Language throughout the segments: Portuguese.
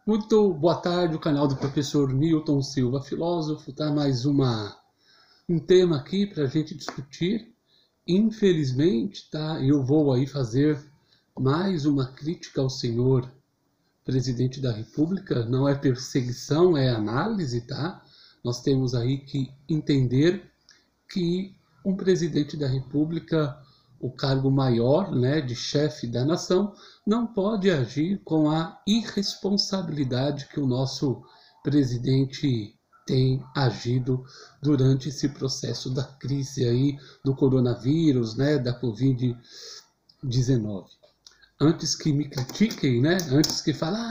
Muito boa tarde, o canal do professor Newton Silva, filósofo, tá? Mais um tema aqui para a gente discutir. Infelizmente, tá? Eu vou aí fazer mais uma crítica ao senhor presidente da República. Não é perseguição, é análise, tá? Nós temos aí que entender que um presidente da República, o cargo maior, né, de chefe da nação, não pode agir com a irresponsabilidade que o nosso presidente tem agido durante esse processo da crise aí do coronavírus, né, da Covid-19. Antes que me critiquem, né, antes que falem,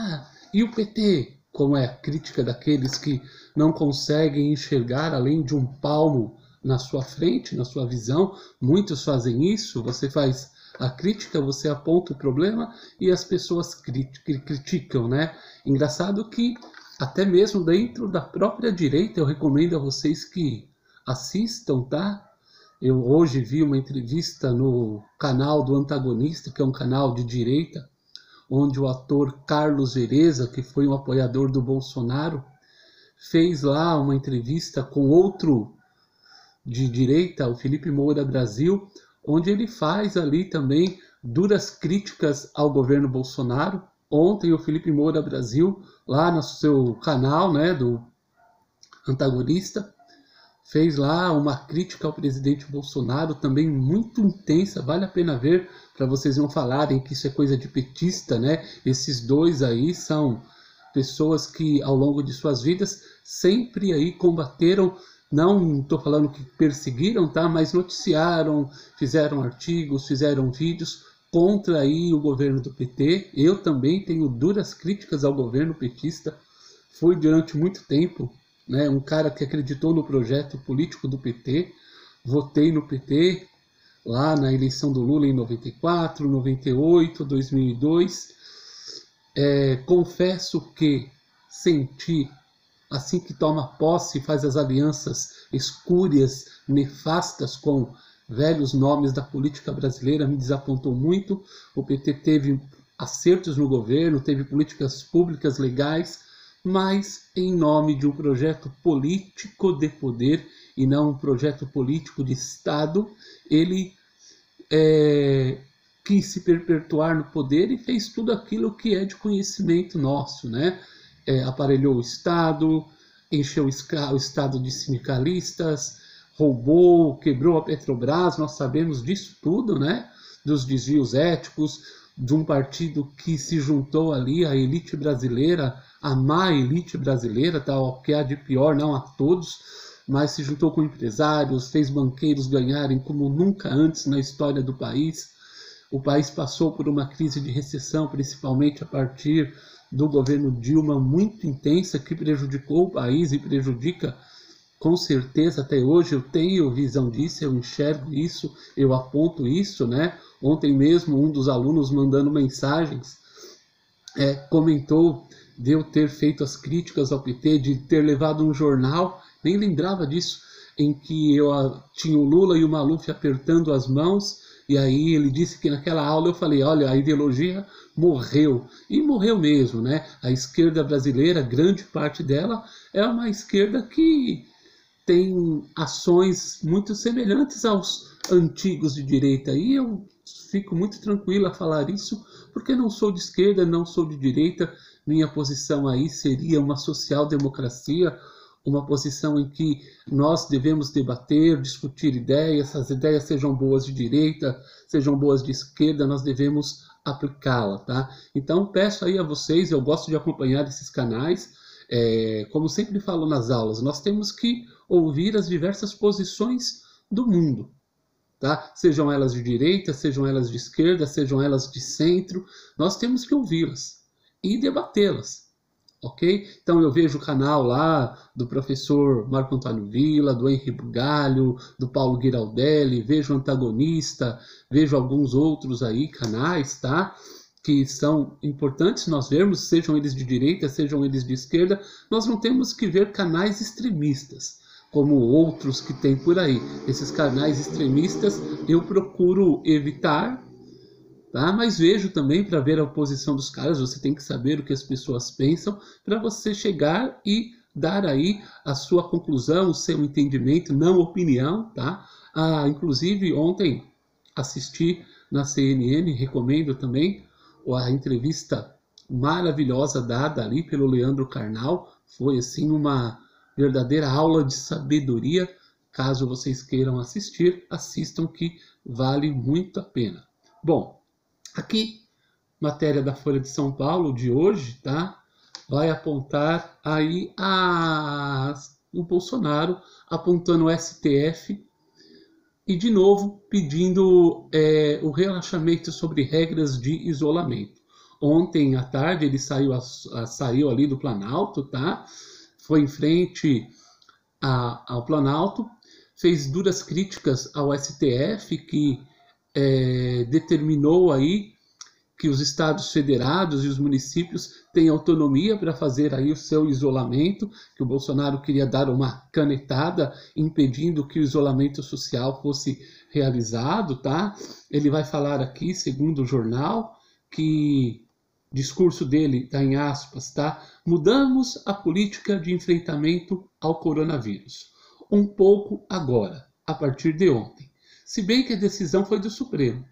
e o PT? Como é a crítica daqueles que não conseguem enxergar além de um palmo na sua frente, na sua visão. Muitos fazem isso. Você faz a crítica, você aponta o problema e as pessoas criticam, né? Engraçado que até mesmo dentro da própria direita, eu recomendo a vocês que assistam, tá? Eu hoje vi uma entrevista no canal do Antagonista, que é um canal de direita, onde o ator Carlos Vereza, que foi um apoiador do Bolsonaro, fez lá uma entrevista com outro de direita, o Felipe Moura Brasil, onde ele faz ali também duras críticas ao governo Bolsonaro. Ontem o Felipe Moura Brasil, lá no seu canal, né, do Antagonista, fez lá uma crítica ao presidente Bolsonaro, também muito intensa, vale a pena ver, para vocês não falarem que isso é coisa de petista, né? Esses dois aí são pessoas que ao longo de suas vidas sempre aí combateram, não estou falando que perseguiram, tá? Mas noticiaram, fizeram artigos, fizeram vídeos contra aí o governo do PT. Eu também tenho duras críticas ao governo petista, fui durante muito tempo, né, um cara que acreditou no projeto político do PT, votei no PT lá na eleição do Lula em 94, 98, 2002. Confesso que senti, assim que toma posse, faz as alianças espúrias, nefastas com velhos nomes da política brasileira, me desapontou muito. O PT teve acertos no governo, teve políticas públicas legais, mas em nome de um projeto político de poder e não um projeto político de Estado, ele quis se perpetuar no poder e fez tudo aquilo que é de conhecimento nosso, né? Aparelhou o Estado, encheu o Estado de sindicalistas, roubou, quebrou a Petrobras, nós sabemos disso tudo, né? Dos desvios éticos, de um partido que se juntou ali à elite brasileira, a má elite brasileira, tá? O que há de pior, não a todos, mas se juntou com empresários, fez banqueiros ganharem como nunca antes na história do país. O país passou por uma crise de recessão, principalmente a partir do governo Dilma, muito intensa, que prejudicou o país e prejudica com certeza até hoje. Eu tenho visão disso, eu enxergo isso, eu aponto isso, né? Ontem mesmo um dos alunos mandando mensagens comentou de eu ter feito as críticas ao PT, de ter levado um jornal, nem lembrava disso, em que eu tinha o Lula e o Maluf apertando as mãos, e aí ele disse que naquela aula eu falei, olha, a ideologia morreu, e morreu mesmo, né? A esquerda brasileira, grande parte dela, é uma esquerda que tem ações muito semelhantes aos antigos de direita, e eu fico muito tranquilo a falar isso, porque não sou de esquerda, não sou de direita. Minha posição aí seria uma social-democracia, uma posição em que nós devemos debater, discutir ideias, as ideias sejam boas de direita, sejam boas de esquerda, nós devemos aplicá-la, tá? Então peço aí a vocês, eu gosto de acompanhar esses canais, como sempre falo nas aulas, nós temos que ouvir as diversas posições do mundo, tá? Sejam elas de direita, sejam elas de esquerda, sejam elas de centro, nós temos que ouvi-las e debatê-las, ok? Então eu vejo o canal lá do professor Marco Antônio Villa, do Henri Bugalho, do Paulo Giraldelli, vejo o Antagonista, vejo alguns outros aí canais, tá? Que são importantes nós vermos, sejam eles de direita, sejam eles de esquerda. Nós não temos que ver canais extremistas, como outros que tem por aí. Esses canais extremistas eu procuro evitar, tá? Mas vejo também para ver a posição dos caras, você tem que saber o que as pessoas pensam para você chegar e dar aí a sua conclusão, o seu entendimento, não opinião, tá? Inclusive ontem assisti na CNN, recomendo também a entrevista maravilhosa dada ali pelo Leandro Carnal, foi assim uma verdadeira aula de sabedoria. Caso vocês queiram assistir, assistam que vale muito a pena. Bom, aqui, matéria da Folha de São Paulo de hoje, tá? Vai apontar aí o Bolsonaro apontando o STF e de novo pedindo o relaxamento sobre regras de isolamento. Ontem à tarde ele saiu ali do Planalto, tá? Foi em frente ao Planalto, fez duras críticas ao STF, que determinou aí que os estados federados e os municípios têm autonomia para fazer aí o seu isolamento, que o Bolsonaro queria dar uma canetada impedindo que o isolamento social fosse realizado, tá? Ele vai falar aqui, segundo o jornal, que discurso dele está em aspas, tá? Mudamos a política de enfrentamento ao coronavírus. Um pouco agora, a partir de ontem. Se bem que a decisão foi do Supremo.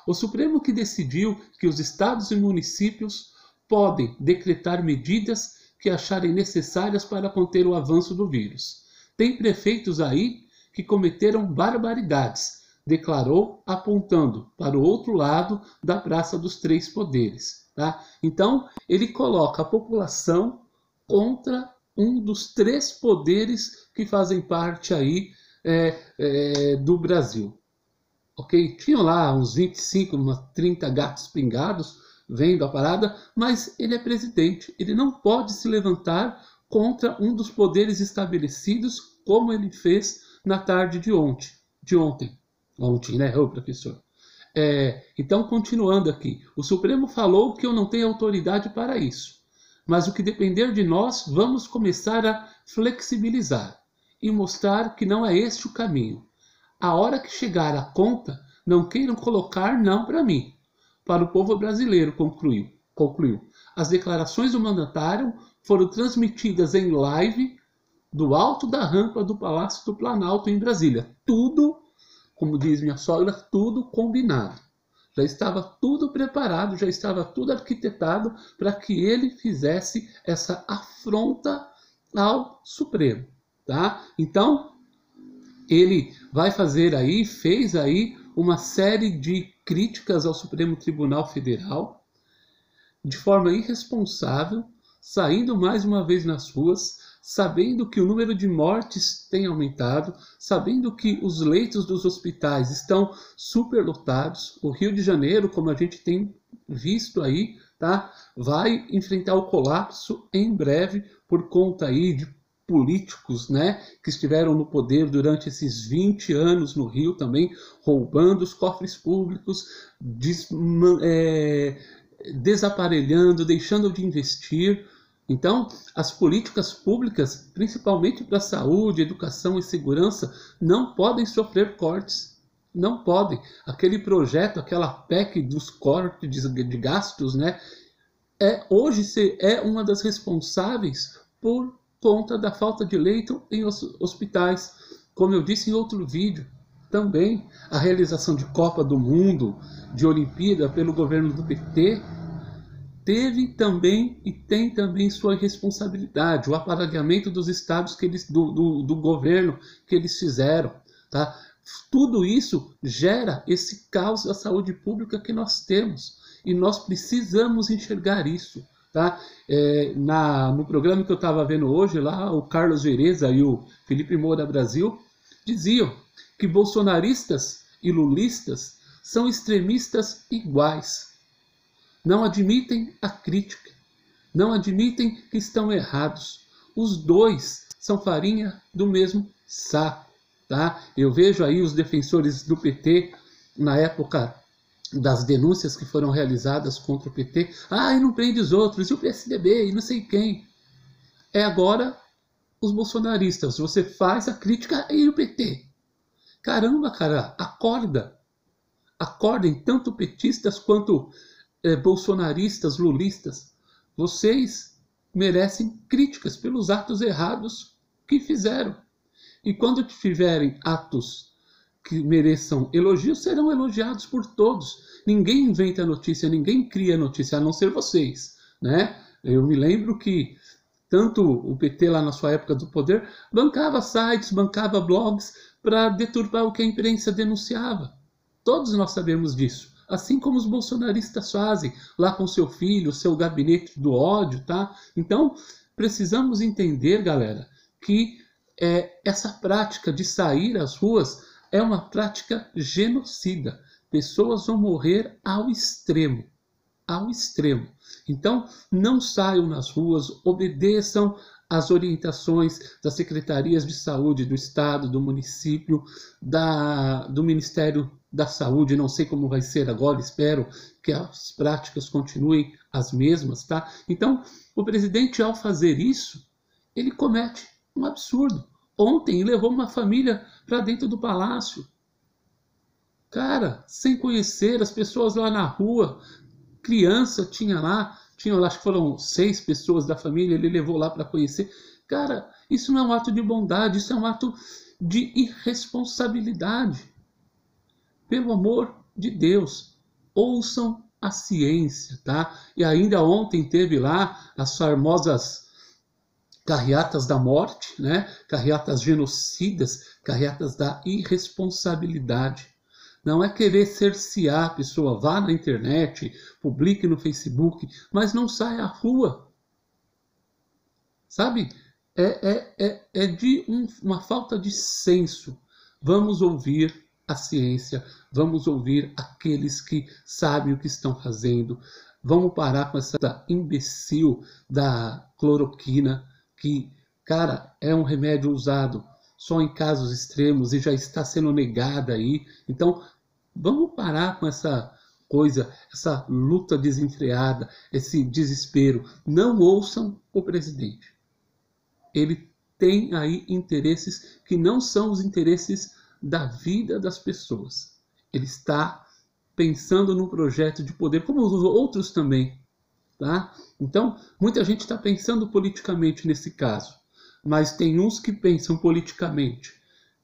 O Supremo que decidiu que os estados e municípios podem decretar medidas que acharem necessárias para conter o avanço do vírus. Tem prefeitos aí que cometeram barbaridades, declarou, apontando para o outro lado da Praça dos Três Poderes. Tá? Então, ele coloca a população contra um dos três poderes que fazem parte aí do Brasil. Ok? Tinham lá uns 25, umas 30 gatos pingados vendo a parada, mas ele é presidente, ele não pode se levantar contra um dos poderes estabelecidos como ele fez na tarde de ontem. Ontem, né, ô professor? Então, continuando aqui, o Supremo falou que eu não tenho autoridade para isso, mas o que depender de nós, vamos começar a flexibilizar e mostrar que não é este o caminho. A hora que chegar a conta, não queiram colocar não para mim, para o povo brasileiro, concluiu. As declarações do mandatário foram transmitidas em live do alto da rampa do Palácio do Planalto em Brasília. Tudo, como diz minha sogra, tudo combinado. Já estava tudo preparado, já estava tudo arquitetado para que ele fizesse essa afronta ao Supremo, tá? Então, ele vai fazer aí, fez aí uma série de críticas ao Supremo Tribunal Federal, de forma irresponsável, saindo mais uma vez nas ruas, sabendo que o número de mortes tem aumentado, sabendo que os leitos dos hospitais estão superlotados. O Rio de Janeiro, como a gente tem visto aí, tá, vai enfrentar o colapso em breve por conta aí de políticos, né, que estiveram no poder durante esses 20 anos no Rio também, roubando os cofres públicos, desaparelhando, deixando de investir. Então, as políticas públicas, principalmente para saúde, educação e segurança, não podem sofrer cortes. Não podem. Aquele projeto, aquela PEC dos cortes de gastos, né, hoje é uma das responsáveis por conta da falta de leito em hospitais. Como eu disse em outro vídeo, também a realização de Copa do Mundo, de Olimpíada pelo governo do PT, teve também e tem também sua responsabilidade, o aparelhamento dos estados do governo que eles fizeram. Tá? Tudo isso gera esse caos da saúde pública que nós temos e nós precisamos enxergar isso. Tá? No programa que eu estava vendo hoje, lá o Carlos Vereza e o Felipe Moura Brasil diziam que bolsonaristas e lulistas são extremistas iguais. Não admitem a crítica, não admitem que estão errados. Os dois são farinha do mesmo saco. Tá? Eu vejo aí os defensores do PT na época das denúncias que foram realizadas contra o PT. E não prende os outros, e o PSDB, e não sei quem. Agora os bolsonaristas, você faz a crítica e o PT. Caramba, cara, acorda. Acordem, tanto petistas quanto bolsonaristas, lulistas. Vocês merecem críticas pelos atos errados que fizeram. E quando tiverem atos que mereçam elogios, serão elogiados por todos. Ninguém inventa notícia, ninguém cria notícia, a não ser vocês, né? Eu me lembro que tanto o PT lá na sua época do poder bancava sites, bancava blogs para deturpar o que a imprensa denunciava. Todos nós sabemos disso. Assim como os bolsonaristas fazem lá com seu filho, seu gabinete do ódio, tá? Então, precisamos entender, galera, que essa prática de sair às ruas é uma prática genocida. Pessoas vão morrer ao extremo. Ao extremo. Então, não saiam nas ruas, obedeçam às orientações das secretarias de saúde do estado, do município, do Ministério da Saúde. Não sei como vai ser agora, espero que as práticas continuem as mesmas, tá? Então, o presidente, ao fazer isso, ele comete um absurdo. Ontem levou uma família para dentro do palácio. Cara, sem conhecer as pessoas lá na rua, criança tinha lá, acho que foram 6 pessoas da família, ele levou lá para conhecer. Cara, isso não é um ato de bondade, isso é um ato de irresponsabilidade. Pelo amor de Deus, ouçam a ciência, tá? E ainda ontem teve lá as famosas carreatas da morte, né? Carreatas genocidas, carreatas da irresponsabilidade. Não é querer cercear a pessoa, vá na internet, publique no Facebook, mas não saia à rua. Sabe? É de uma falta de senso. Vamos ouvir a ciência, vamos ouvir aqueles que sabem o que estão fazendo. Vamos parar com essa imbecil da cloroquina, que, cara, é um remédio usado só em casos extremos e já está sendo negada aí. Então, vamos parar com essa coisa, essa luta desenfreada, esse desespero. Não ouçam o presidente. Ele tem aí interesses que não são os interesses da vida das pessoas. Ele está pensando num projeto de poder, como os outros também, tá? Então, muita gente está pensando politicamente nesse caso, mas tem uns que pensam politicamente,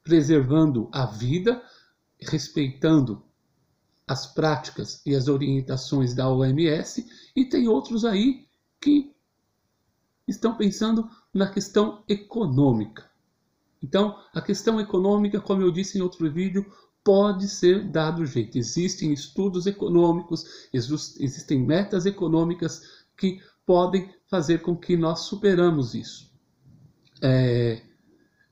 preservando a vida, respeitando as práticas e as orientações da OMS, e tem outros aí que estão pensando na questão econômica. Então, a questão econômica, como eu disse em outro vídeo, pode ser dado jeito. Existem estudos econômicos, existem metas econômicas que podem fazer com que nós superemos isso.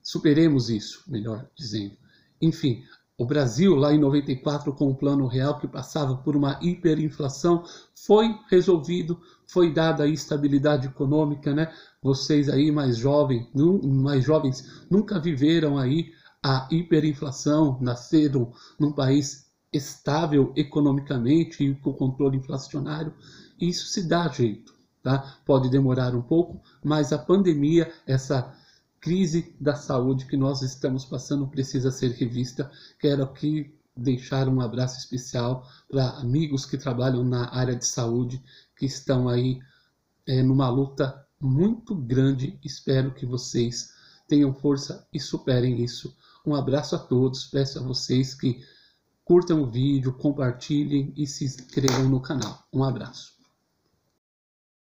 Superemos isso, melhor dizendo. Enfim, o Brasil, lá em 94, com o Plano Real, que passava por uma hiperinflação, foi resolvido, foi dada aí estabilidade econômica, né? Vocês aí mais jovens nunca viveram aí a hiperinflação, nasceram num país estável economicamente e com controle inflacionário. Isso se dá jeito, tá? Pode demorar um pouco, mas a pandemia, essa crise da saúde que nós estamos passando precisa ser revista. Quero aqui deixar um abraço especial para amigos que trabalham na área de saúde, que estão aí numa luta muito grande. Espero que vocês tenham força e superem isso. Um abraço a todos. Peço a vocês que curtam o vídeo, compartilhem e se inscrevam no canal. Um abraço.